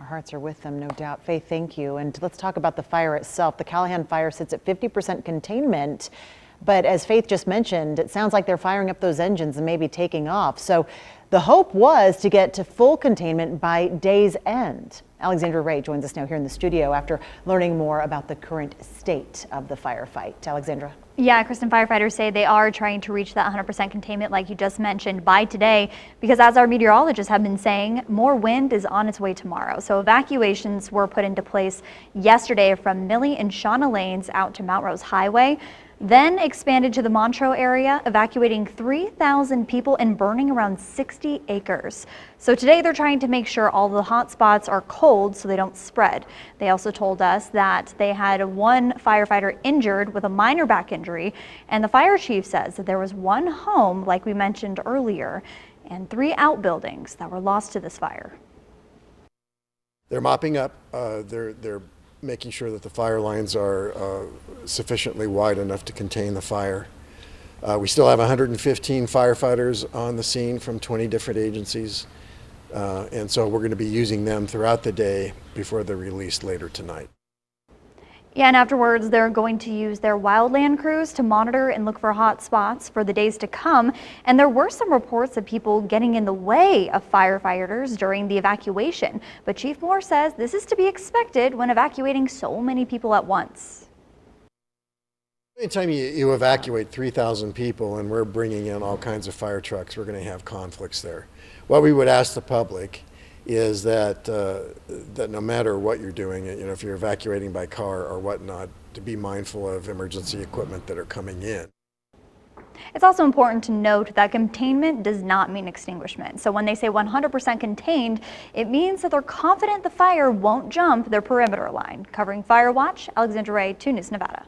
Our hearts are with them, no doubt. Faith, thank you. And let's talk about the fire itself. The Callahan Fire sits at 50% containment. But as Faith just mentioned, it sounds like they're firing up those engines and maybe taking off. So the hope was to get to full containment by day's end. Alexandra Ray joins us now here in the studio after learning more about the current state of the firefight. Alexandra. Yeah, Kristen, firefighters say they are trying to reach that 100% containment like you just mentioned by today, because as our meteorologists have been saying, more wind is on its way tomorrow. So evacuations were put into place yesterday from Millie and Shauna Lanes out to Mount Rose Highway, then expanded to the Montreux area, evacuating 3,000 people and burning around 60 acres. So today they're trying to make sure all the hot spots are cold so they don't spread. They also told us that they had one firefighter injured with a minor back injury, and the fire chief says that there was one home, like we mentioned earlier, and 3 outbuildings that were lost to this fire. They're mopping up. They're making sure that the fire lines are sufficiently wide enough to contain the fire. We still have 115 firefighters on the scene from 20 different agencies, and so we're going to be using them throughout the day before they're released later tonight. Yeah, and afterwards they're going to use their wildland crews to monitor and look for hot spots for the days to come. And there were some reports of people getting in the way of firefighters during the evacuation. But Chief Moore says this is to be expected when evacuating so many people at once. Anytime you evacuate 3,000 people and we're bringing in all kinds of fire trucks, we're going to have conflicts there. What we would ask the public is that that no matter what you're doing, if you're evacuating by car or whatnot, to be mindful of emergency equipment that are coming in. It's also important to note that containment does not mean extinguishment. So when they say 100% contained, it means that they're confident the fire won't jump their perimeter line. Covering Fire Watch, Alexandra Ray, 2 News Nevada.